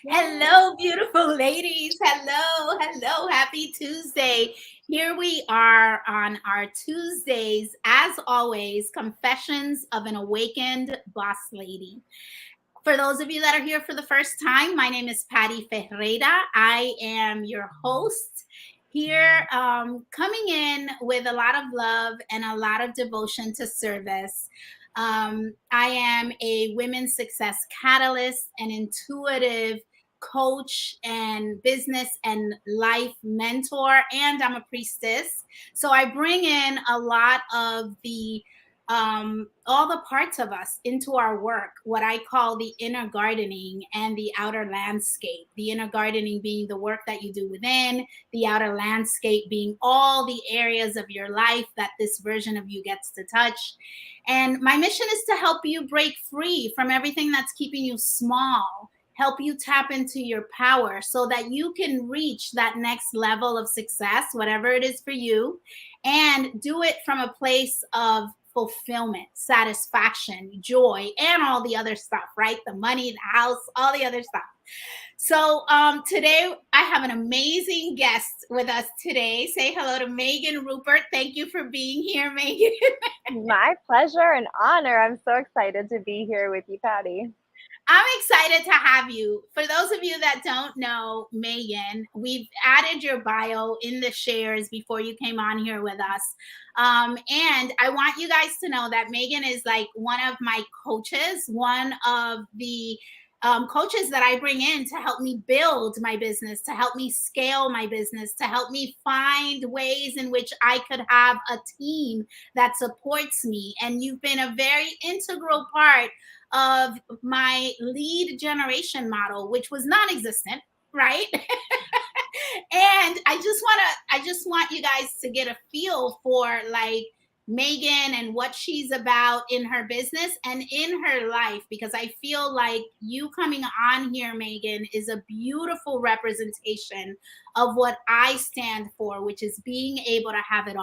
Hello, beautiful ladies. Hello, hello. Happy Tuesday. Here we are on our Tuesdays, as always, Confessions of an Awakened Boss Lady. For those of you that are here for the first time, my name is Patty Ferreira. I am your host here, coming in with a lot of love and a lot of devotion to service. I am a women's success catalyst, an intuitive coach and business and life mentor, and I'm a priestess. So I bring in a lot of the all the parts of us into our work, what I call the inner gardening and the outer landscape. The inner gardening being the work that you do within, the outer landscape being all the areas of your life that this version of you gets to touch. And my mission is to help you break free from everything that's keeping you small, help you tap into your power so that you can reach that next level of success, whatever it is for you, and do it from a place of fulfillment, satisfaction, joy, and all the other stuff, right? The money, the house, all the other stuff. So today I have an amazing guest with us today. Say hello to Megan Rupert. Thank you for being here, Megan. My pleasure and honor. I'm so excited to be here with you, Patty. I'm excited to have you. For those of you that don't know Megan, we've added your bio in the shares before you came on here with us. And I want you guys to know that Megan is like one of my coaches, one of the coaches that I bring in to help me build my business, to help me scale my business, to help me find ways in which I could have a team that supports me. And you've been a very integral part of my lead generation model, which was non-existent, right? And I just want you guys to get a feel for like Megan and what she's about in her business and in her life, because I feel like you coming on here, Megan, is a beautiful representation of what I stand for, which is being able to have it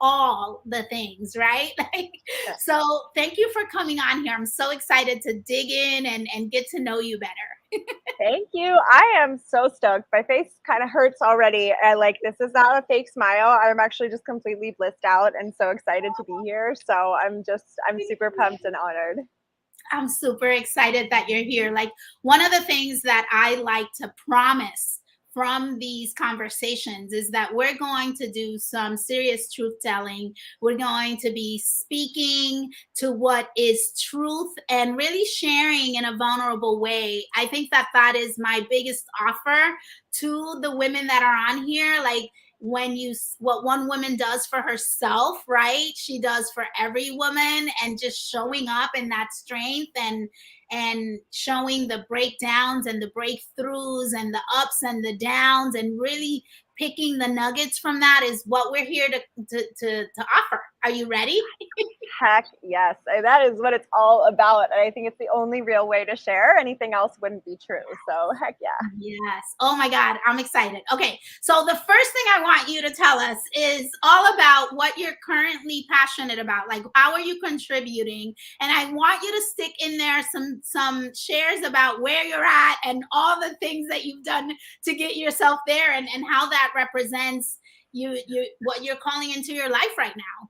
all the things, right? Like, so thank you for coming on here. I'm so excited to dig in and get to know you better. Thank you. I am so stoked. My face kind of hurts already. This is not a fake smile. I'm actually just completely blissed out and so excited to be here. So I'm super pumped and honored. I'm super excited that you're here. Like, one of the things that I like to promise from these conversations is that we're going to do some serious truth telling. We're going to be speaking to what is truth and really sharing in a vulnerable way. I think that that is my biggest offer to the women that are on here. Like, when you what one woman does for herself, right, she does for every woman, and just showing up in that strength and showing the breakdowns and the breakthroughs and the ups and the downs and really picking the nuggets from that is what we're here to offer. Are you ready? Heck yes. That is what it's all about. And I think it's the only real way to share. Anything else wouldn't be true. So heck yeah. Yes. Oh my God, I'm excited. Okay, so the first thing I want you to tell us is all about what you're currently passionate about. Like, how are you contributing? And I want you to stick in there some shares about where you're at and all the things that you've done to get yourself there, and how that represents you what you're calling into your life right now.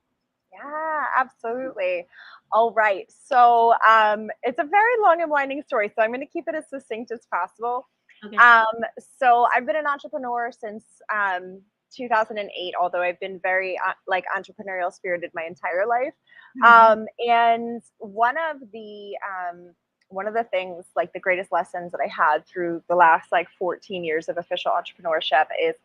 Yeah, absolutely. All right. So it's a very long and winding story. So I'm going to keep it as succinct as possible. Okay. Um, so I've been an entrepreneur since 2008, although I've been very entrepreneurial spirited my entire life. Mhm. And one of the things, like the greatest lessons that I had through the last 14 years of official entrepreneurship is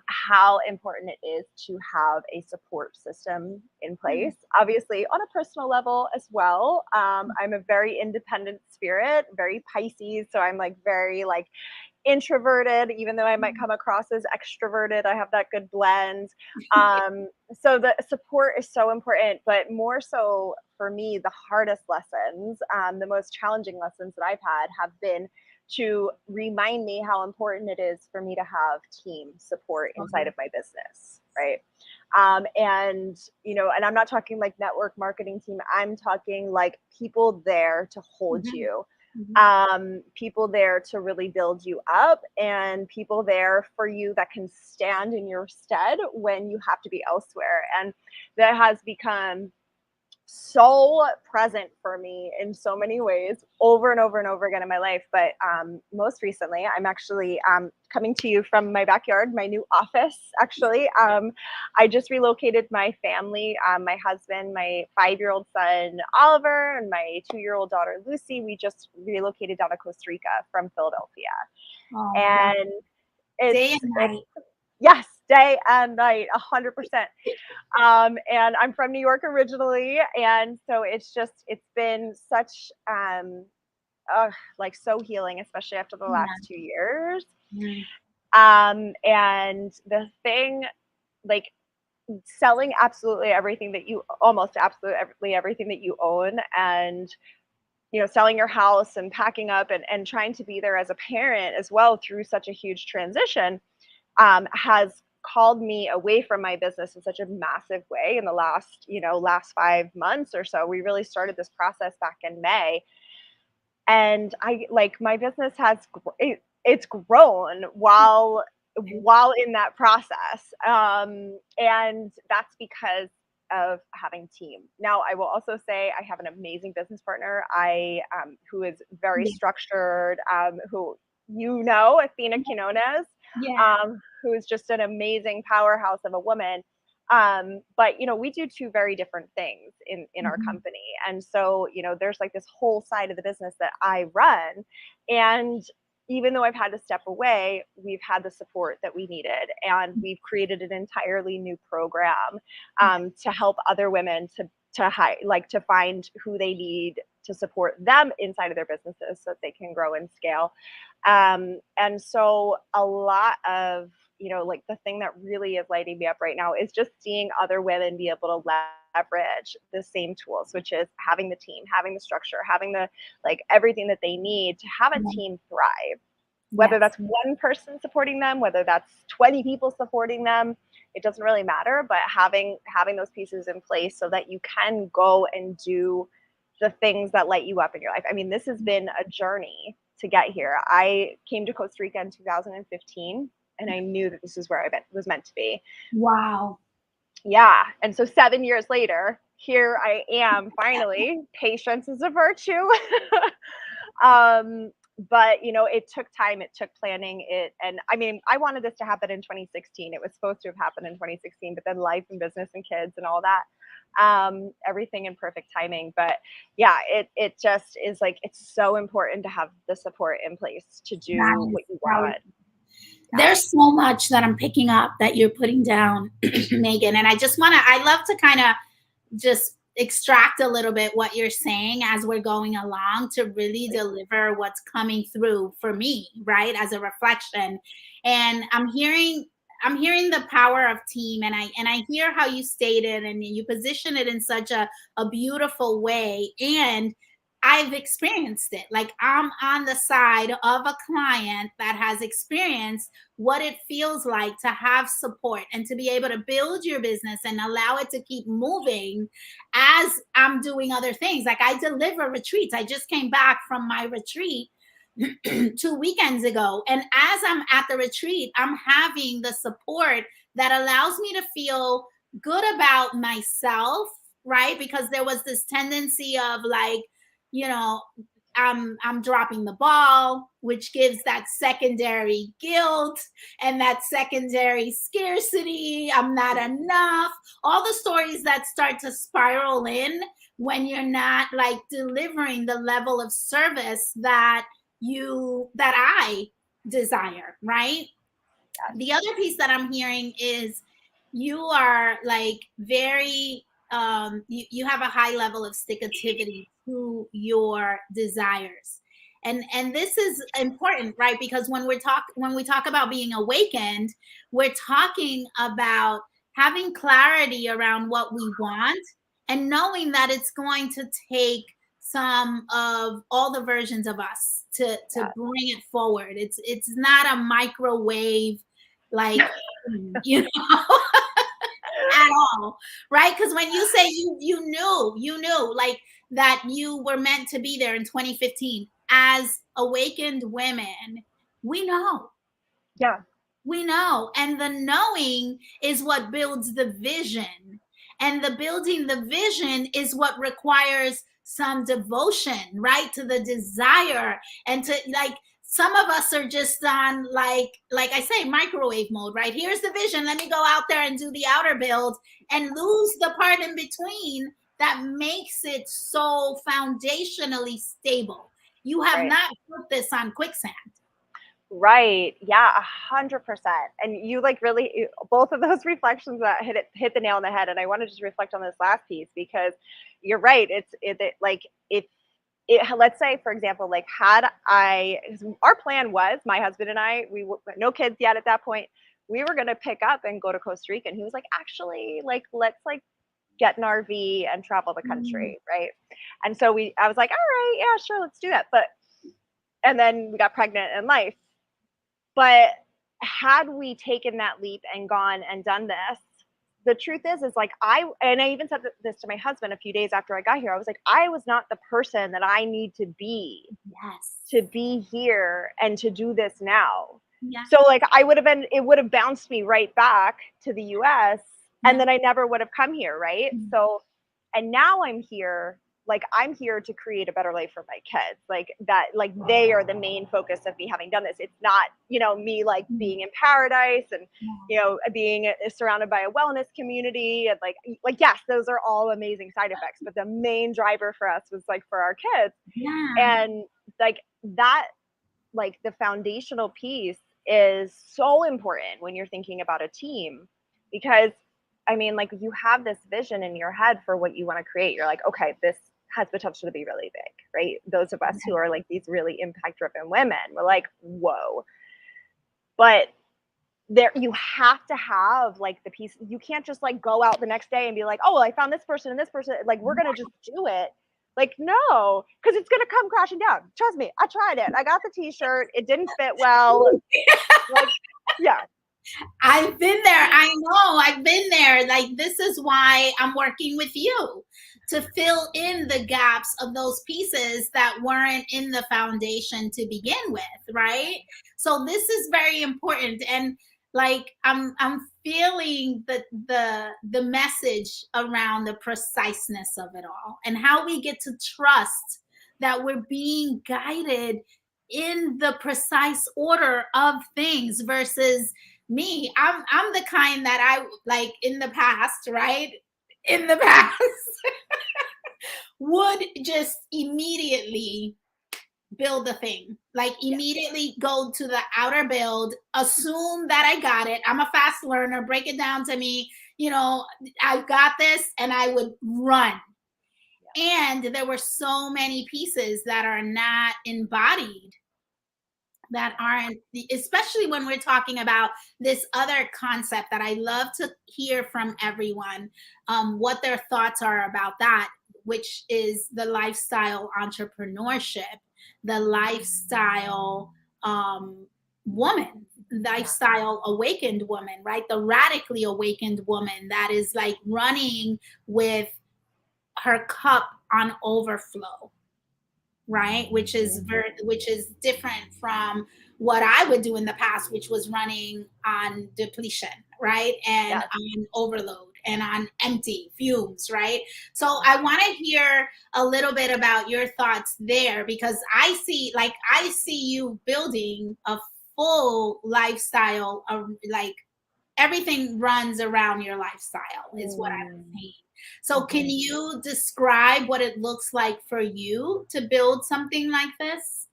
how important it is to have a support system in place. Obviously, on a personal level as well. I'm a very independent spirit, very Pisces, so I'm very introverted, even though I might come across as extroverted. I have that good blend. So the support is so important, but more so for me, the hardest lessons, the most challenging lessons that I've had have been to remind me how important it is for me to have team support inside of my business, right? And I'm not talking like network marketing team. I'm talking like people there to hold Mhm. you, Mhm. People there to really build you up, and people there for you that can stand in your stead when you have to be elsewhere. And that has become so present for me in so many ways over and over and over again in my life. But most recently, I'm actually coming to you from my backyard, my new office, actually. I just relocated my family, my husband, my 5-year-old son, Oliver, and my 2-year-old daughter, Lucy. We just relocated down to Costa Rica from Philadelphia. Oh, wow. And Day and it's night. yes, day and night, 100%. And I'm from New York originally, and so it's been such like so healing, especially after the Yeah. last 2 years. Mm. And the thing, like, selling absolutely everything that you almost absolutely everything that you own, and selling your house and packing up, and trying to be there as a parent as well through such a huge transition, has called me away from my business in such a massive way in the last 5 months or so. We really started this process back in May, and I like my business it's grown while in that process, and that's because of having team. Now, I will also say I have an amazing business partner, I who is very Yeah. structured, who Athena Quinones, Yeah. who is just an amazing powerhouse of a woman. But we do two very different things in our Mhm. company. And so, there's like this whole side of the business that I run. And even though I've had to step away, we've had the support that we needed. And we've created an entirely new program, Yeah. to help other women to find who they need to support them inside of their businesses so that they can grow and scale. And so a lot of, like, the thing that really is lighting me up right now is just seeing other women be able to leverage the same tools, which is having the team, having the structure, having the, like, everything that they need to have a Yeah. team thrive. Whether Yes. that's one person supporting them, whether that's 20 people supporting them, it doesn't really matter. But having those pieces in place so that you can go and do the things that light you up in your life. I mean, this has been a journey to get here. I came to Costa Rica in 2015, and I knew that this is where I was meant to be. Wow. Yeah. And so 7 years later, here I am finally. Patience is a virtue. um, but it took time, it took planning, and I mean, I wanted this to happen in 2016. It was supposed to have happened in 2016, but then life and business and kids and all that, everything in perfect timing. But yeah, it just is like, it's so important to have the support in place to That do is what you powerful. want. Yeah. There's so much that I'm picking up that you're putting down, Megan. And I love to kind of just extract a little bit what you're saying as we're going along to really deliver what's coming through for me, right? As a reflection. And I'm hearing the power of team, and I hear how you stated and you position it in such a beautiful way. And I've experienced it. Like, I'm on the side of a client that has experienced what it feels like to have support and to be able to build your business and allow it to keep moving as I'm doing other things. Like, I deliver retreats. I just came back from my retreat 2 weekends ago. And as I'm at the retreat, I'm having the support that allows me to feel good about myself, right? Because there was this tendency of, like, you know, I'm dropping the ball, which gives that secondary guilt and that secondary scarcity. I'm not enough. All the stories that start to spiral in when you're not, like, delivering the level of service that I desire, right? The other piece that I'm hearing is you are, like, very you have a high level of stickability to your desires. And this is important, right? Because when we talk about being awakened, we're talking about having clarity around what we want and knowing that it's going to take some of all the versions of us to Yeah. bring it forward. It's not a microwave, like, you know, at all, right? Because when you say you knew like that you were meant to be there in 2015, as awakened women, we know. Yeah. We know. And the knowing is what builds the vision. And the building the vision is what requires some devotion, right? To the desire and to like, some of us are just on like I say, microwave mode, right? Here's the vision. Let me go out there and do the outer build and lose the part in between that makes it so foundationally stable. You have Right. not put this on quicksand. Right. Yeah, 100%. And you like really both of those reflections that hit the nail on the head. And I want to just reflect on this last piece because you're right. It like if it, let's say for example, like had our plan was my husband and I, we were no kids yet at that point. We were going to pick up and go to Costa Rica. And he was like, actually, like, let's like get an RV and travel the country. Right. And so I was like, all right, yeah, sure. Let's do that. And then we got pregnant and life. But had we taken that leap and gone and done this, the truth is like I even said this to my husband a few days after I got here. I was like, I was not the person that I need to be to be here and to do this now. Yeah. So like it would have bounced me right back to the US and then I never would have come here, right? Mm-hmm. So, and now I'm here. Like I'm here to create a better life for my kids. Like that, like they are the main focus of me having done this. It's not, me like being in paradise and, being surrounded by a wellness community and like, yes, those are all amazing side effects, but the main driver for us was like for our kids. Yeah. And like that, like the foundational piece is so important when you're thinking about a team, because I mean, like you have this vision in your head for what you want to create. You're like, okay, this has potential to be really big, right? Those of us who are like these really impact driven women, we're like, whoa. But there, you have to have like the piece. You can't just like go out the next day and be like, oh, well, I found this person and this person. Like, we're going to just do it. Like, no, because it's going to come crashing down. Trust me. I tried it. I got the t-shirt. It didn't fit well. Like, yeah. I've been there. I know. I've been there. Like, this is why I'm working with you to fill in the gaps of those pieces that weren't in the foundation to begin with, right? So this is very important. And like I'm feeling the message around the preciseness of it all and how we get to trust that we're being guided in the precise order of things versus me. I'm the kind that I like in the past, right? In the past would just immediately build the thing, like immediately go to the outer build, assume that I got it. I'm a fast learner, break it down to me, I've got this, and I would run. And there were so many pieces that are not embodied, that aren't, especially when we're talking about this other concept that I love to hear from everyone, what their thoughts are about that, which is the lifestyle entrepreneurship, the lifestyle woman, lifestyle awakened woman, right? The radically awakened woman that is like running with her cup on overflow, right? Which is different from what I would do in the past, which was running on depletion, right? And on overload and on empty fumes, right? So I want to hear a little bit about your thoughts there, because I see you building a full lifestyle of like everything runs around your lifestyle is what I'm saying. So can you describe what it looks like for you to build something like this?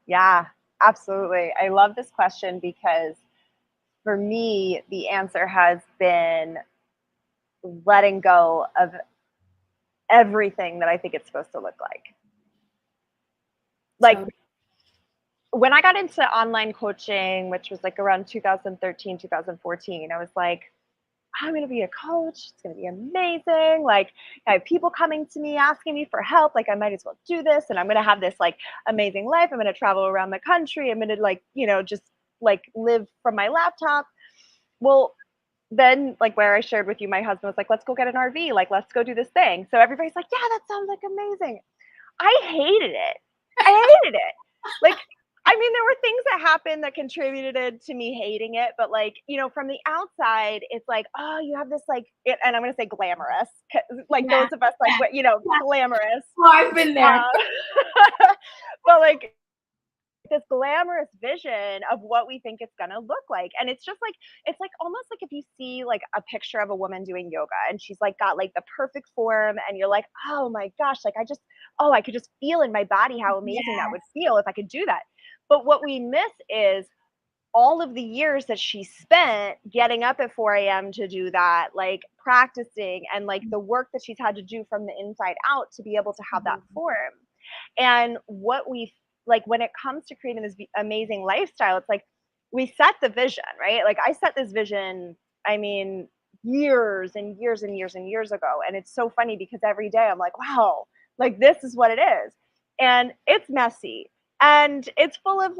Yeah, absolutely. I love this question because for me, the answer has been letting go of everything that I think it's supposed to look like. Like when I got into online coaching, which was like around 2013, 2014, I was like, I'm going to be a coach. It's going to be amazing. Like I have people coming to me, asking me for help. Like I might as well do this. And I'm going to have this like amazing life. I'm going to travel around the country. I'm going to like, just like live from my laptop. Well, then like where I shared with you, my husband was like, let's go get an RV. Like, let's go do this thing. So everybody's like, yeah, that sounds like amazing. I hated it. happened that contributed to me hating it, but like, you know, from the outside, it's like, oh, you have this like, and I'm gonna say glamorous, like Yeah. those of us like, Yeah. you know, Yeah. glamorous. Oh, I've been there. But like this glamorous vision of what we think it's going to look like. And it's just like, it's like almost like if you see like a picture of a woman doing yoga and she's like got like the perfect form and you're like, oh my gosh, like I could just feel in my body how amazing that would Yes. feel if I could do that. But what we miss is all of the years that she spent getting up at 4 a.m. to do that, like practicing, and like the work that she's had to do from the inside out to be able to have that Mhm. form. And what we like when it comes to creating this amazing lifestyle, it's like we set the vision, right? Like I set this vision, I mean, years and years and years and years ago. And it's so funny because every day I'm like, wow, like this is what it is. And it's messy. And it's full of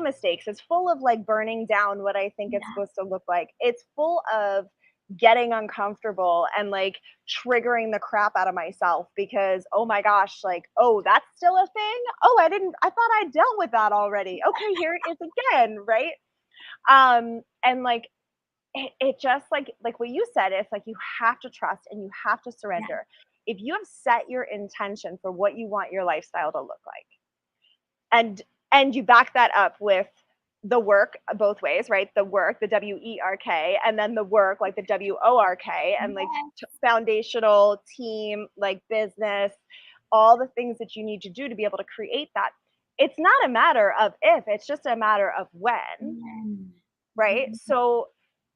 mistakes. It's full of like burning down what I think it's Yeah. supposed to look like. It's full of getting uncomfortable and like triggering the crap out of myself because oh my gosh, like, oh, that's still a thing. Oh, I thought I dealt with that already. Okay, here it is again, right? And like it just like what you said, it's like you have to trust and you have to Yeah. surrender. If you have set your intention for what you want your lifestyle to look like, and you back that up with the work both ways, right? The work, the WERK, and then the work, like the WORK, and like Yes. foundational team, like business, all the things that you need to do to be able to create that. It's not a matter of if, it's just a matter of when, Amen. right? So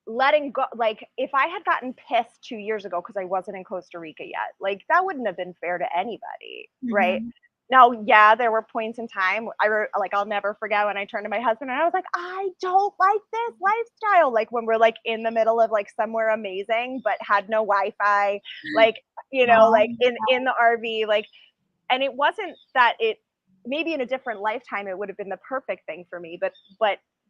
letting go, like if I had gotten pissed 2 years ago because I wasn't in Costa Rica yet, like that wouldn't have been fair to anybody, right? Mhm. Now, yeah, there were points in time like I'll never forget when I turned to my husband and I was like, I don't like this lifestyle. Like when we're like in the middle of like somewhere amazing, but had no Wi-Fi, like, you know, Oh, like in the RV, like, and it wasn't that it maybe in a different lifetime it would have been the perfect thing for me, but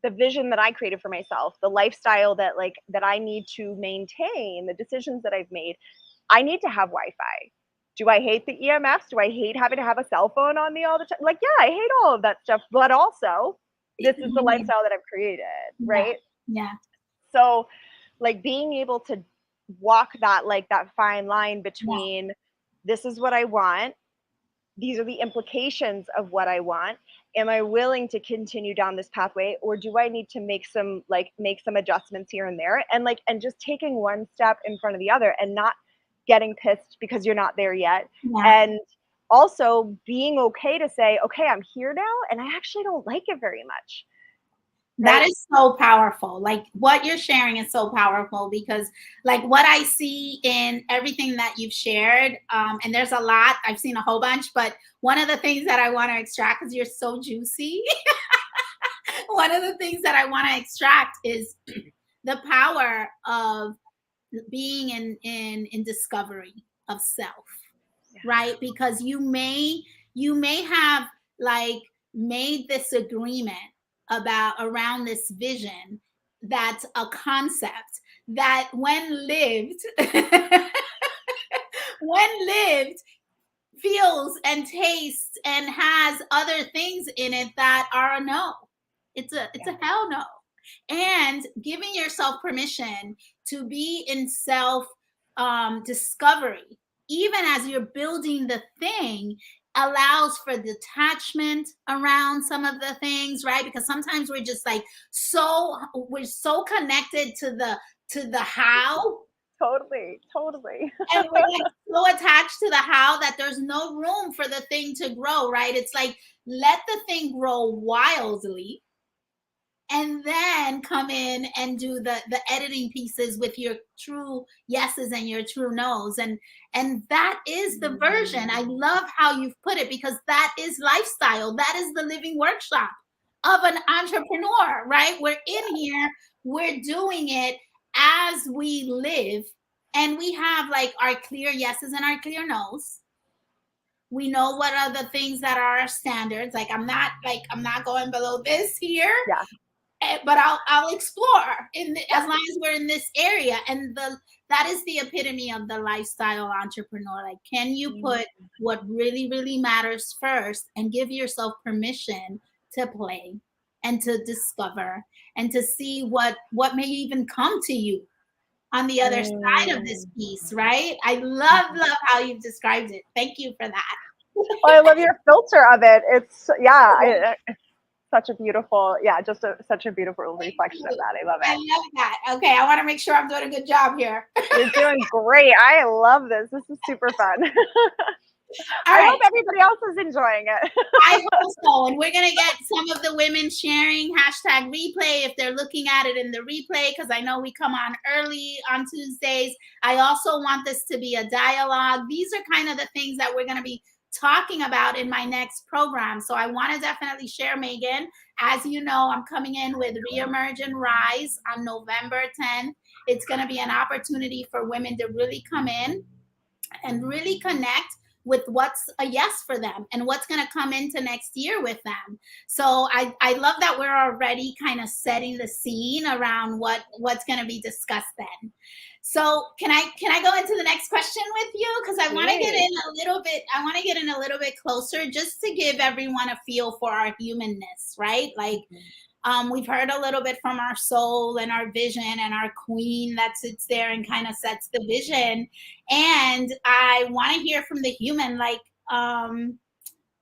the vision that I created for myself, the lifestyle that like that I need to maintain, the decisions that I've made, I need to have Wi-Fi. Do I hate the EMFs? Do I hate having to have a cell phone on me all the time? Like, yeah, I hate all of that stuff, but also this is the yeah. lifestyle that I've created, Yeah. right? Yeah. So like being able to walk that like that fine line Yeah. between this is what I want, these are the implications of what I want. Am I willing to continue down this pathway, or do I need to make some adjustments here and there, and like and just taking one step in front of the other and not getting pissed because you're not there yet, Yeah. and also being okay to say, okay, I'm here now and I actually don't like it very much, That right? is so powerful. Like what you're sharing is so powerful because, like, what I see in everything that you've shared, and there's a lot, I've seen a whole bunch, but one of the things that I want to extract because you're so juicy, one of the things that I want to extract is the power of being in discovery of self, Yeah. right? Because you may have like made this agreement about around this vision that's a concept that when lived when lived feels and tastes and has other things in it that are a no. It's a hell no. And giving yourself permission to be in self discovery, even as you're building the thing, allows for detachment around some of the things, right? Because sometimes we're so connected to the how, Totally, totally. and we're like so attached to the how that there's no room for the thing to grow, right? It's like let the thing grow wildly and then come in and do the editing pieces with your true yeses and your true nos, and that is the version. I love how you've put it because that is lifestyle, that is the living workshop of an entrepreneur, right? We're in here, we're doing it as we live, and we have like our clear yeses and our clear nos. We know what are the things that are our standards, like I'm not going below this here, Yeah. but I'll explore as long as we're in this area. And that is the epitome of the lifestyle entrepreneur. Like, can you put what really, really matters first and give yourself permission to play? and to discover and to see what may even come to you on the other side of this Mm. piece, right? I love how you've described it. Thank you for that. Oh, I love your filter of it. It's, yeah, it's such a beautiful, yeah, just such a beautiful Thank reflection of you. that. I love I it. love that. Okay, I want to make sure I'm doing a good job here. You're doing great. I love this. This is super fun. All I right. hope everybody else is enjoying it. I hope so. And we're going to get some of the women sharing hashtag replay if they're looking at it in the replay, because I know we come on early on Tuesdays. I also want this to be a dialogue. These are kind of the things that we're going to be talking about in my next program. So I want to definitely share, Megan. As you know, I'm coming in with Reemerge and Rise on November 10th. It's going to be an opportunity for women to really come in and really connect with what's a yes for them and what's going to come into next year with them. So I love that we're already kind of setting the scene around what's going to be discussed then. So can I go into the next question with you, because I want to get in a little bit, I want to get in a little bit closer just to give everyone a feel for our humanness, right? Like, we've heard a little bit from our soul and our vision and our queen that sits there and kind of sets the vision. And I want to hear from the human, like,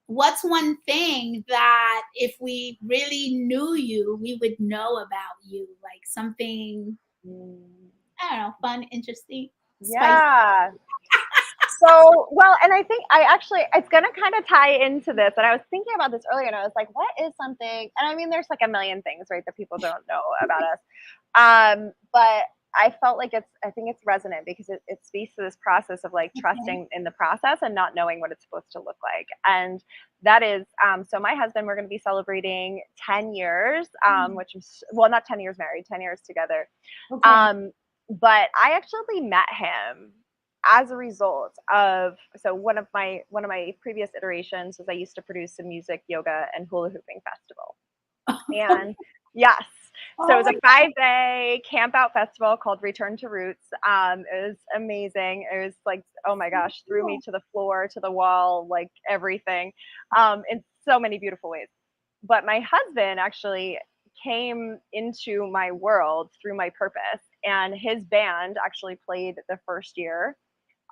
what's one thing that if we really knew you, we would know about you? Like something, I don't know, fun, interesting, spicy. Yeah. So, well, and I think it's going to kind of tie into this. And I was thinking about this earlier and I was like, what is something? And I mean, there's like a million things, right, that people don't know about us. But I felt like I think it's resonant because it speaks to this process of like trusting in the process and not knowing what it's supposed to look like. And that is, so my husband, we're going to be celebrating 10 years, which is, well, not 10 years married, 10 years together. Okay. But I actually met him as a result of, so one of my previous iterations was I used to produce a music, yoga, and hula hooping festival. And yes, so it was a 5-day camp out festival called Return to Roots. It was amazing. It was like, oh my gosh, threw me to the floor, to the wall, like everything, in so many beautiful ways. But my husband actually came into my world through my purpose, and his band actually played the first year.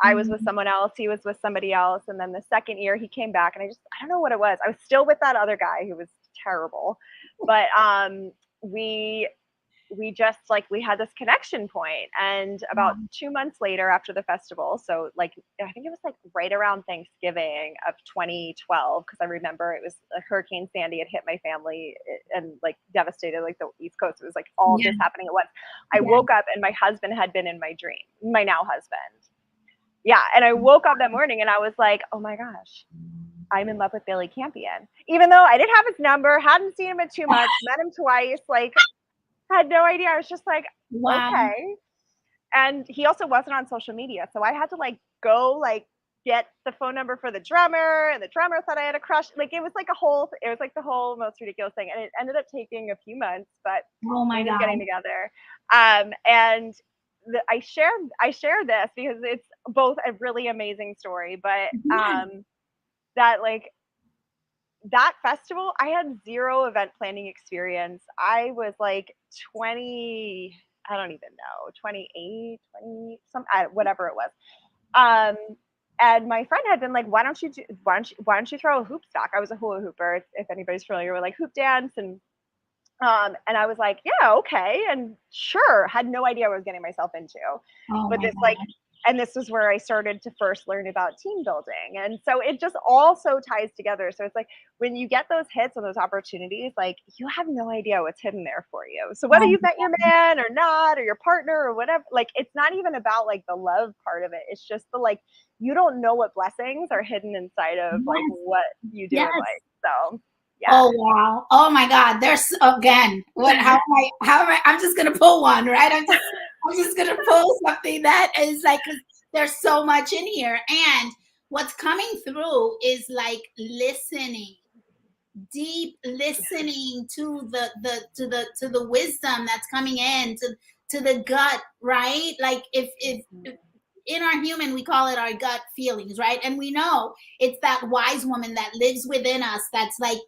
I was with someone else, he was with somebody else, and then the second year he came back, and I don't know what it was. I was still with that other guy who was terrible, but we just like, we had this connection point. And about 2 months later, after the festival, so like I think it was like right around Thanksgiving of 2012, because I remember it was Hurricane Sandy had hit my family and like devastated like the East Coast. It was like all this happening at once. I woke up and my husband had been in my dream, my now husband. Yeah. And I woke up that morning and I was like, oh my gosh, I'm in love with Billy Campion. Even though I didn't have his number, hadn't seen him in 2 months, met him twice, like had no idea. I was just like, okay. And he also wasn't on social media. So I had to like go like get the phone number for the drummer, and the drummer thought I had a crush. Like it was like the whole most ridiculous thing. And it ended up taking a few months, but we ended up getting together. And I share this because it's both a really amazing story, but that like that festival, I had zero event planning experience. I was like 20, I don't even know, 28, 20, whatever it was. And my friend had been like, why don't you throw a hoop stock? I was a hula hooper, if anybody's familiar with like hoop dance. And I was like, yeah, okay. And sure, had no idea what I was getting myself into. But this like, and this is where I started to first learn about team building. And so it just also ties together. So it's like when you get those hits and those opportunities, like you have no idea what's hidden there for you. So whether you've met your man or not, or your partner or whatever, like it's not even about like the love part of it. It's just the like, you don't know what blessings are hidden inside of like what you do in life. So yeah. Oh wow! Oh my God! There's again. What? How am I? I'm just gonna pull one, right? I'm just gonna pull something that is like, because there's so much in here, and what's coming through is like listening, deep listening to the wisdom that's coming in, to the gut, right? Like if in our human, we call it our gut feelings, right? And we know it's that wise woman that lives within us that's like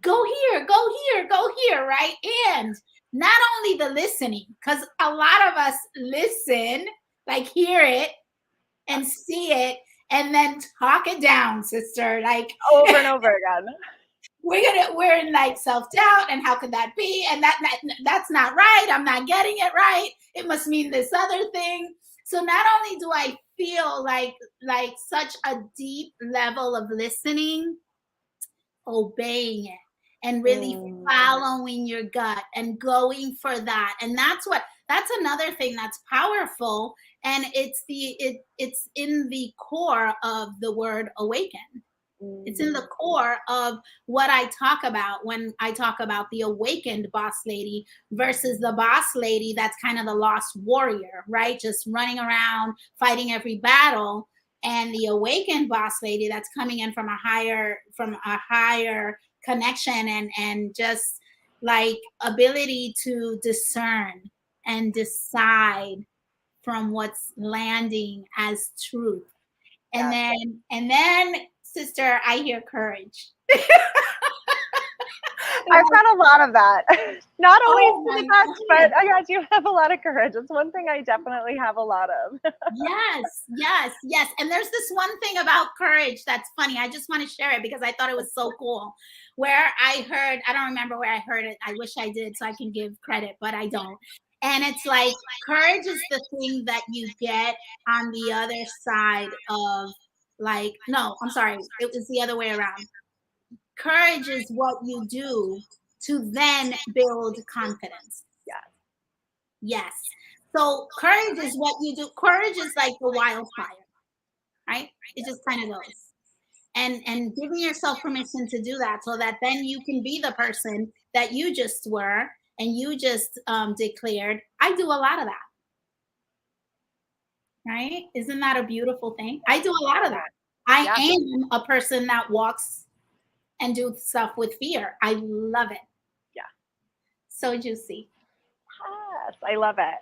go here, go here, go here, right? And not only the listening, because a lot of us listen, like hear it and see it, and then talk it down, sister. Like over and over again. we're in like self-doubt, and how could that be? And that's not right. I'm not getting it right. It must mean this other thing. So not only do I feel like such a deep level of listening, obeying it, and really following your gut and going for that. And that's another thing that's powerful. And it's in the core of the word awaken. It's in the core of what I talk about when I talk about the awakened boss lady versus the boss lady that's kind of the lost warrior, right? Just running around fighting every battle. And the awakened boss lady that's coming in from a higher connection and just like ability to discern and decide from what's landing as truth. And then, sister, I hear courage. I've got a lot of that. Not always to the best, but I do have a lot of courage. It's one thing I definitely have a lot of. Yes. And there's this one thing about courage that's funny. I just want to share it because I thought it was so cool. Where I don't remember where I heard it. I wish I did so I can give credit, but I don't. And it's like courage is the thing that you get on the other side of no, I'm sorry. It was the other way around. Courage is what you do to then build confidence. Yes. So courage is what you do. Courage is like the wildfire, right? It just kind of goes. And giving yourself permission to do that so that then you can be the person that you just were and you just declared. I do a lot of that. Right? Isn't that a beautiful thing? I do a lot of that. I am a person that walks and do stuff with fear. I love it. Yeah. So juicy. Yes, I love it.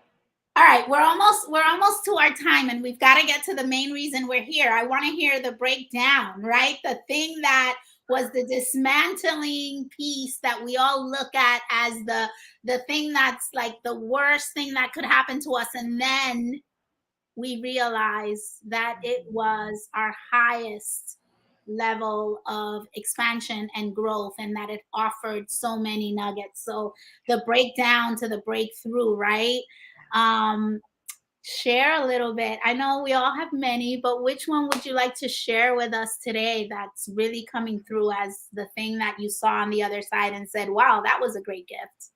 All right, we're almost to our time, and we've got to get to the main reason we're here. I want to hear the breakdown, right? The thing that was the dismantling piece that we all look at as the thing that's like the worst thing that could happen to us, and then we realize that it was our highest level of expansion and growth, and that it offered so many nuggets. So the breakdown to the breakthrough, right? Share a little bit. I know we all have many, but which one would you like to share with us today that's really coming through as the thing that you saw on the other side and said, wow, that was a great gift?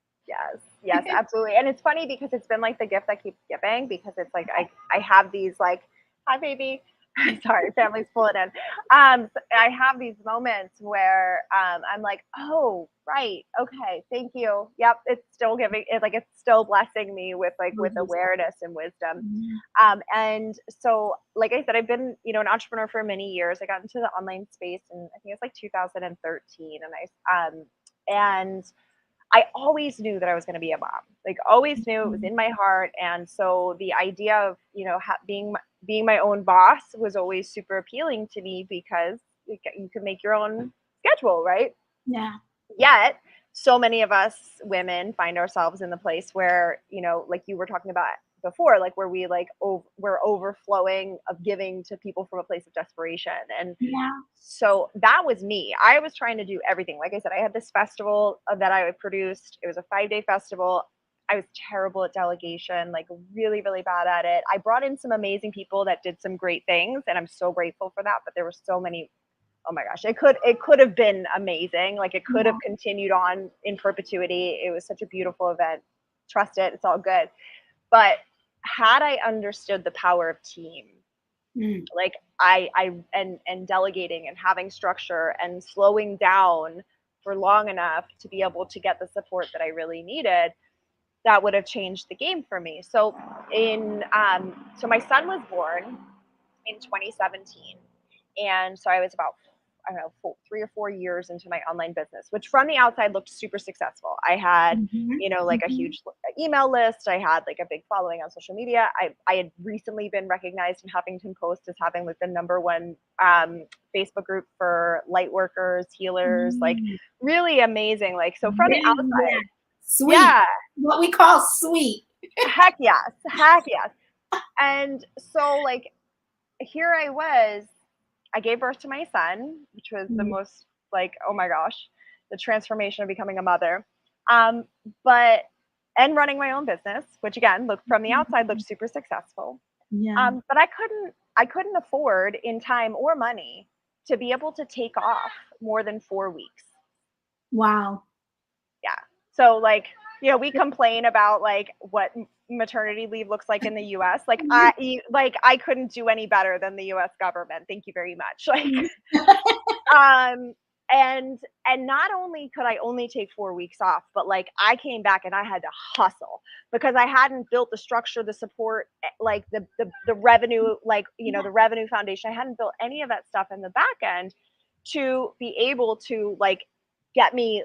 Yes, absolutely. And it's funny because it's been like the gift that keeps giving, because it's like I have these like, hi baby, sorry, family's pulling in. I have these moments where I'm like, oh right, okay, thank you. Yep, it's still giving it, like it's still blessing me with with awareness and wisdom. And so, like I said, I've been an entrepreneur for many years. I got into the online space in, I think it's like 2013, and I always knew that I was going to be a mom. Like always knew, it was in my heart. And so the idea of being my own boss was always super appealing to me, because you can make your own schedule, right? Yeah. Yet so many of us women find ourselves in the place where, like you were talking about before, like where we're overflowing of giving to people from a place of desperation. And so that was me. I was trying to do everything. Like I said, I had this festival that I produced. It was a 5-day festival. I was terrible at delegation, like really, really bad at it. I brought in some amazing people that did some great things, and I'm so grateful for that. But there were so many, oh my gosh, it could have been amazing. Like it could have continued on in perpetuity. It was such a beautiful event. Trust it. It's all good. But had I understood the power of team, like and delegating and having structure and slowing down for long enough to be able to get the support that I really needed, that would have changed the game for me. So so my son was born in 2017. And so I was about, I don't know, 3 or 4 years into my online business, which from the outside looked super successful. I had, like a huge, email list. I had like a big following on social media. I had recently been recognized in Huffington Post as having like the #1 Facebook group for light workers, healers, like really amazing. Like, so from the outside, sweet, yeah, what we call sweet. heck yes, heck yes. And so like here I was, I gave birth to my son, which was the most like, oh my gosh, the transformation of becoming a mother. But and running my own business, which again, looked from the outside looked super successful. Yeah. But I couldn't afford in time or money to be able to take off more than 4 weeks. Wow. Yeah. So like, you know, we complain about like what maternity leave looks like in the US. Like I couldn't do any better than the US government. Thank you very much. Like and not only could I only take 4 weeks off, but like I came back and I had to hustle because I hadn't built the structure, the support, like the revenue, like, you know, the revenue foundation. I hadn't built any of that stuff in the back end to be able to like get me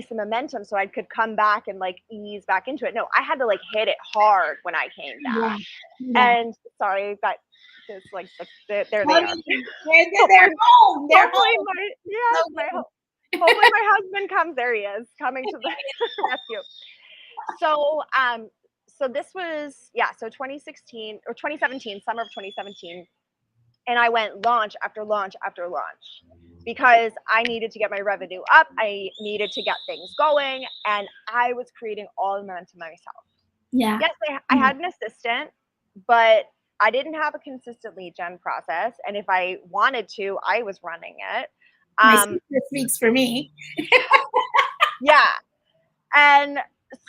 some momentum so I could come back and like ease back into it. No, I had to like hit it hard when I came back. And sorry, that is like there they are. They're home. They're home. Hopefully my husband comes. There he is, coming to the rescue. So so this was so 2016 or 2017, summer of 2017. And I went launch after launch after launch because I needed to get my revenue up. I needed to get things going. And I was creating all the momentum myself. Yeah. Yes, I had an assistant, but I didn't have a consistent lead gen process. And if I wanted to, I was running it. My sister speaks for me. Yeah. And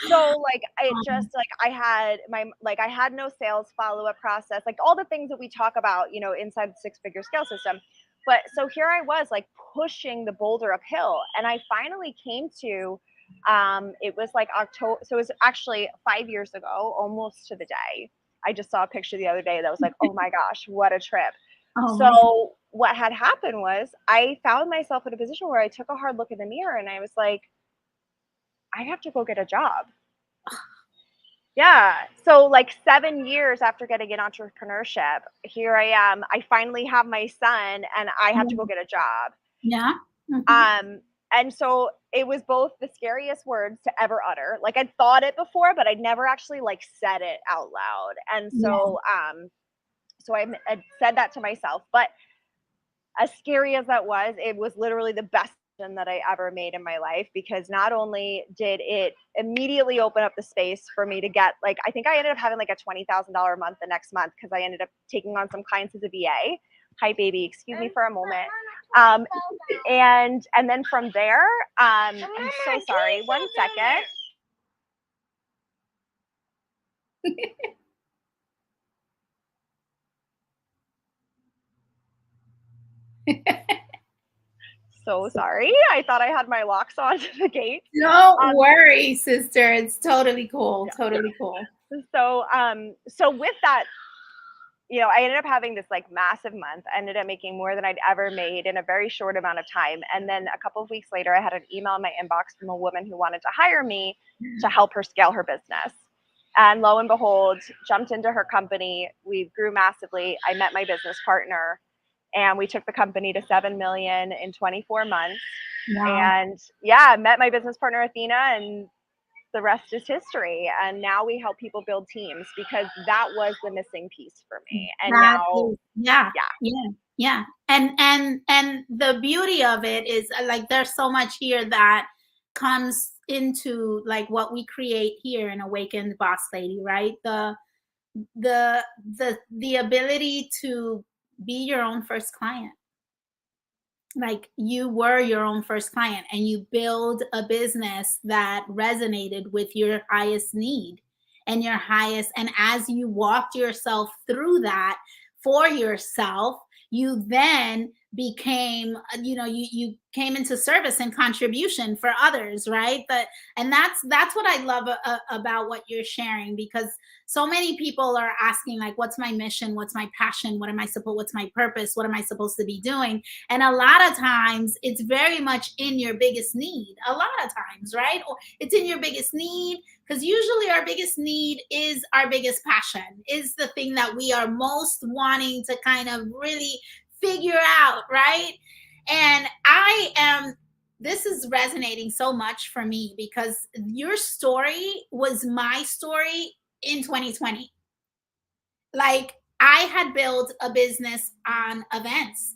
so like I just like I had no sales follow-up process, like all the things that we talk about, you know, inside the 6-figure scale system. But so here I was like pushing the boulder uphill, and I finally came to it was like October, so it was actually 5 years ago, almost to the day. I just saw a picture the other day that was like, oh my gosh, what a trip. So what had happened was I found myself in a position where I took a hard look in the mirror and I was like, I have to go get a job. Yeah. So like 7 years after getting in entrepreneurship, here I am. I finally have my son and I have to go get a job. Yeah. And so it was both the scariest words to ever utter. Like I'd thought it before, but I'd never actually like said it out loud. And so so I said that to myself. But as scary as that was, it was literally the best decision that I ever made in my life, because not only did it immediately open up the space for me to get, like, I think I ended up having like a $20,000 a month the next month because I ended up taking on some clients as a VA. Hi, baby. Excuse me for a moment. And then from there, I'm so sorry. 1 second. So sorry. I thought I had my locks on to the gate. Don't worry, sister. It's totally cool. Totally cool. So so with that, you know, I ended up having this like massive month. I ended up making more than I'd ever made in a very short amount of time. And then a couple of weeks later, I had an email in my inbox from a woman who wanted to hire me to help her scale her business. And lo and behold, jumped into her company. We grew massively. I met my business partner, and we took the company to 7 million in 24 months. Wow. And yeah, met my business partner, Athena, and the rest is history. And now we help people build teams, because that was the missing piece for me. And yeah. And the beauty of it is like there's so much here that comes into like what we create here in Awakened Boss Lady, right? The ability to be your own first client. Like you were your own first client and you build a business that resonated with your highest need and your highest. And as you walked yourself through that for yourself, you then became, you came into service and contribution for others, right? And that's what I love about what you're sharing, because so many people are asking, like, what's my mission, what's my passion, what's my purpose, what am I supposed to be doing? And a lot of times it's very much in your biggest need, a lot of times, right? Or it's in your biggest need, because usually our biggest need is our biggest passion, is the thing that we are most wanting to kind of really figure out, right? And this is resonating so much for me, because your story was my story in 2020. Like, I had built a business on events,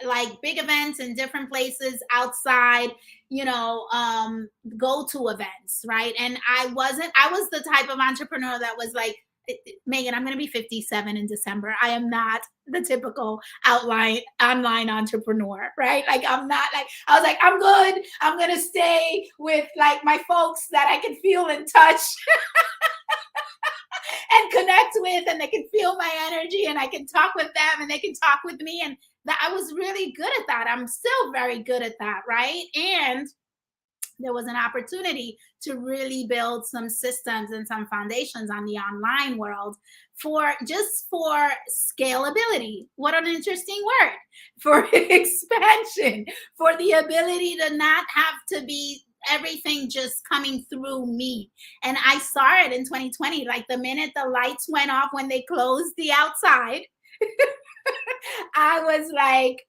like big events in different places outside, go to events, right? And I was the type of entrepreneur that was like, Megan, I'm going to be 57 in December. I am not the typical online entrepreneur, right? Like, I'm not like, I was like, I'm good. I'm going to stay with like my folks that I can feel in touch and connect with, and they can feel my energy, and I can talk with them and they can talk with me. And that I was really good at that. I'm still very good at that, right? And there was an opportunity to really build some systems and some foundations on the online world for scalability. What an interesting word. For expansion, for the ability to not have to be everything just coming through me. And I saw it in 2020, like the minute the lights went off when they closed the outside, I was like,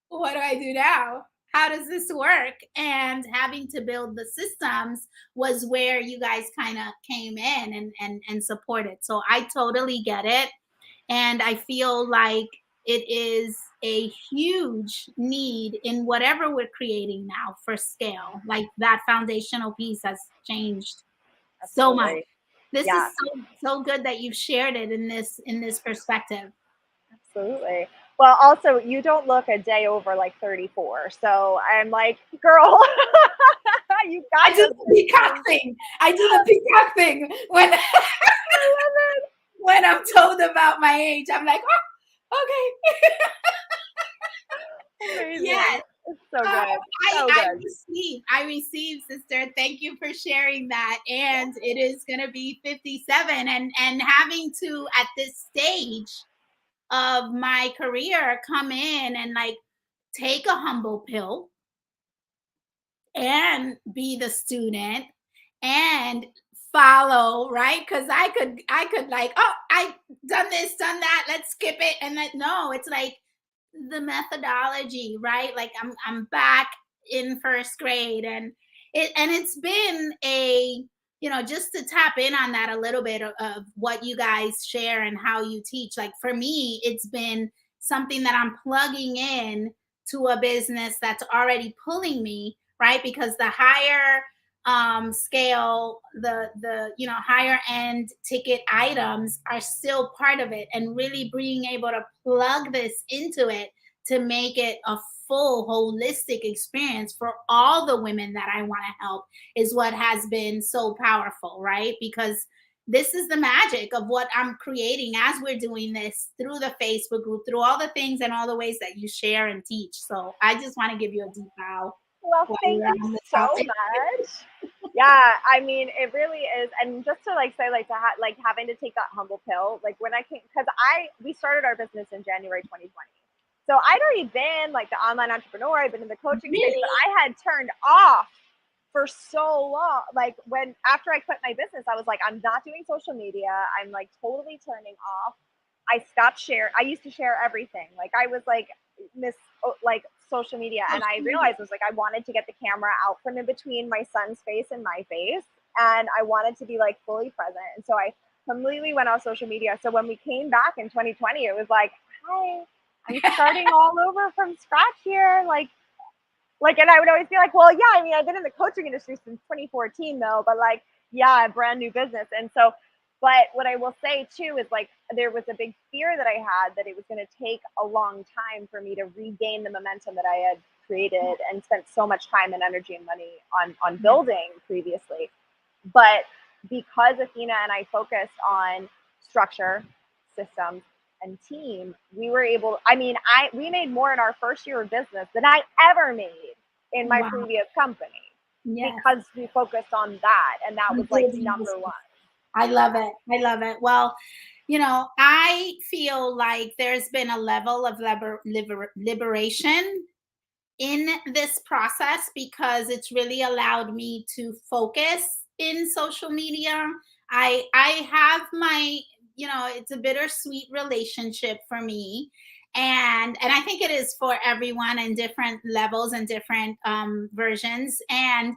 what do I do now? How does this work? And having to build the systems was where you guys kind of came in and supported. So I totally get it. And I feel like it is a huge need in whatever we're creating now for scale. Like, that foundational piece has changed so much. Absolutely. This is Yeah, so good that you've shared it in this perspective. absolutely. Well, also, you don't look a day over like 34. So I'm like, girl, you I got do your the peacock systems. thing. I do the peacock thing when I love when I'm told about my age. I'm like, oh, okay. it. Yes. Amazing. It's so Oh, good. I So I good. receive. I receive, sister. Thank you for sharing that. And it is gonna be 57, and having to, at this stage of my career, come in and like take a humble pill and be the student and follow, right? Because I could like, oh, I done this, done that, let's skip it. And that, no, it's like the methodology, right? Like, I'm back in first grade, and it's been just to tap in on that a little bit of what you guys share and how you teach. Like, for me, it's been something that I'm plugging in to a business that's already pulling me, right? Because the higher scale, the higher end ticket items are still part of it, and really being able to plug this into it to make it a full holistic experience for all the women that I want to help is what has been so powerful, right? Because this is the magic of what I'm creating as we're doing this through the Facebook group, through all the things and all the ways that you share and teach. So I just want to give you a deep bow Well, while thank we're you on the so topic. much. Yeah, I mean, it really is. And just to like say, like like having to take that humble pill, like when I came, because we started our business in January 2020. So I'd already been like the online entrepreneur. I've been in the coaching space, but Really? I had turned off for so long. Like when after I quit my business, I was like, I'm not doing social media. I'm like totally turning off. I stopped share. I used to share everything. Like I was like miss like social media, and I Social media. realized was like I wanted to get the camera out from in between my son's face and my face, and I wanted to be like fully present. And so I completely went off social media. So when we came back in 2020, it was like, hi, I'm starting all over from scratch here. Like, and I would always be like, well, yeah, I mean, I've been in the coaching industry since 2014 though, but like, yeah, a brand new business. And so, but what I will say too is like, there was a big fear that I had that it was going to take a long time for me to regain the momentum that I had created and spent so much time and energy and money on building previously. But because Athena and I focused on structure, systems, and team, we were able, I mean, we made more in our first year of business than I ever made in my Wow. previous company Yes. because we focused on that. And that was like number one. I love it. I love it. Well, I feel like there's been a level of liberation in this process because it's really allowed me to focus in social media. I have my, it's a bittersweet relationship for me. And I think it is for everyone in different levels and different versions. And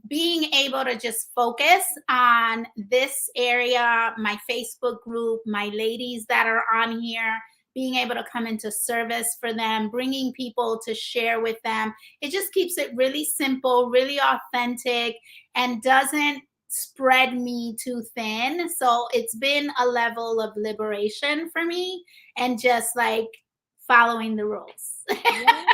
being able to just focus on this area, my Facebook group, my ladies that are on here, being able to come into service for them, bringing people to share with them. It just keeps it really simple, really authentic, and doesn't spread me too thin. So it's been a level of liberation for me and just like following the rules. Yes,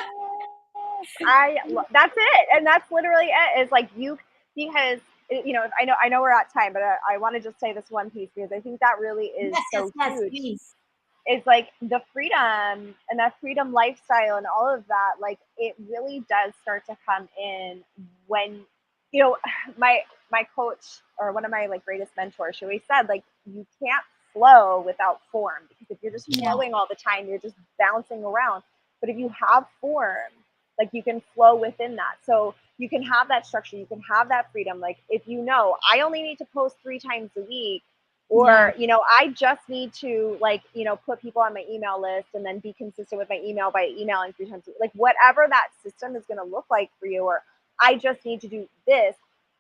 that's it, and that's literally it. Is like you because I know we're at time, but I want to just say this one piece because I think that really is Yes, yes, so yes, huge. please. Is like the freedom and that freedom lifestyle and all of that. Like it really does start to come in when you know my coach or one of my like greatest mentors. She always said like you can't flow without form because if you're just Yeah, flowing all the time, you're just bouncing around. But if you have form, like you can flow within that. So you can have that structure, you can have that freedom. Like if I only need to post 3 times a week, yeah, or I just need to like put people on my email list and then be consistent with my email by emailing 3 times a week. Like whatever that system is going to look like for you, or I just need to do this.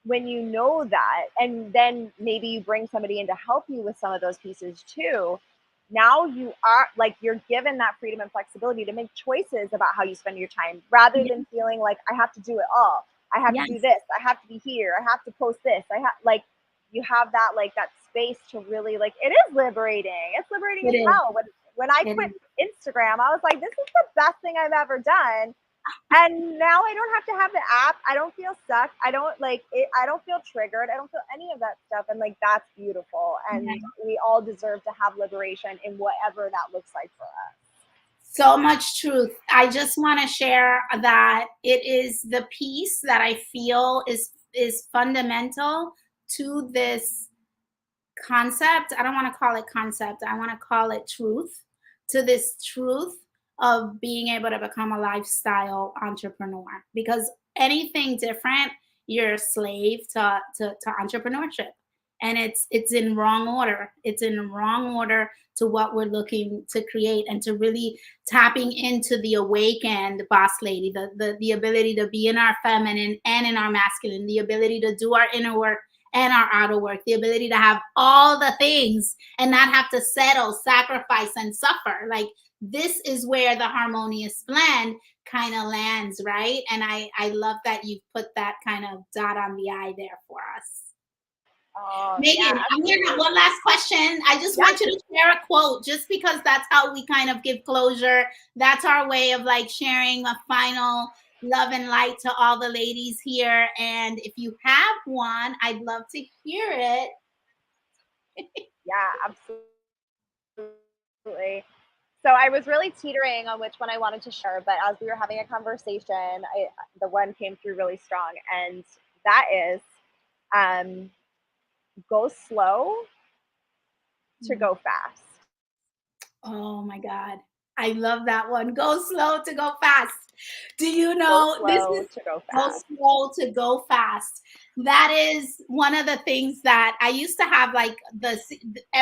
When you know that, and then maybe you bring somebody in to help you with some of those pieces too, now you are like you're given that freedom and flexibility to make choices about how you spend your time rather yeah, than feeling like I have to do it all. I have to do yes, this, I have to be here, I have to post this, I have like you have that like that space to really like it is liberating. It's liberating it as is. hell. When I It quit is. Instagram, I was like, this is the best thing I've ever done. And now I don't have to have the app. I don't feel stuck. I don't like it. I don't feel triggered. I don't feel any of that stuff. And like that's beautiful. And Yeah. we all deserve to have liberation in whatever that looks like for us. So much truth. I just want to share that it is the piece that I feel is fundamental to this concept. I don't want to call it concept. I want to call it truth, to this truth of being able to become a lifestyle entrepreneur. Because anything different, you're a slave to entrepreneurship. And it's in wrong order. It's in wrong order to what we're looking to create and to really tapping into the awakened boss lady, the ability to be in our feminine and in our masculine, the ability to do our inner work and our outer work, the ability to have all the things and not have to settle, sacrifice, and suffer. Like this is where the harmonious blend kind of lands, right? And I love that you've put that kind of dot on the I there for us. Oh yeah, Megan, I'm here. absolutely. One last question. I just Yeah. want you to share a quote, just because that's how we kind of give closure. That's our way of like sharing a final love and light to all the ladies here. And if you have one, I'd love to hear it. Yeah, absolutely. So I was really teetering on which one I wanted to share, but as we were having a conversation, the one came through really strong, and that is um, go slow to Mm. go fast. Oh my God. I love that one. Go slow to go fast. Do you Go know this slow is to go go fast. slow to go fast? That is one of the things that I used to have like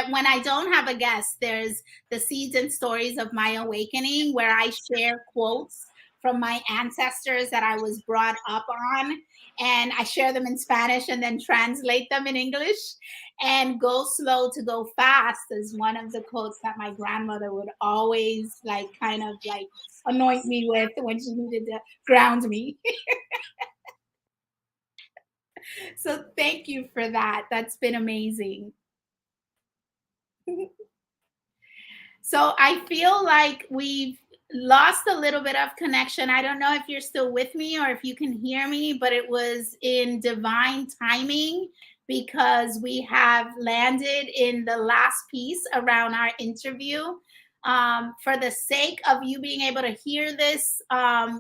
when I don't have a guest, there's the seeds and stories of my awakening where I share quotes from my ancestors that I was brought up on, and I share them in Spanish and then translate them in English. And go slow to go fast is one of the quotes that my grandmother would always like kind of like anoint me with when she needed to ground me. So thank you for that. That's been amazing. So I feel like we've lost a little bit of connection. I don't know if you're still with me or if you can hear me, but it was in divine timing because we have landed in the last piece around our interview. for the sake of you being able to hear this,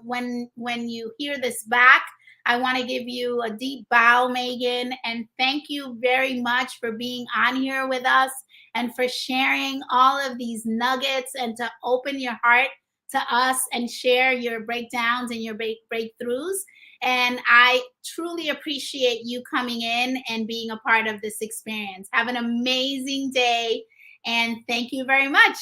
when you hear this back, I want to give you a deep bow, Megan, and thank you very much for being on here with us and for sharing all of these nuggets and to open your heart to us and share your breakdowns and your breakthroughs. And I truly appreciate you coming in and being a part of this experience. Have an amazing day, and thank you very much.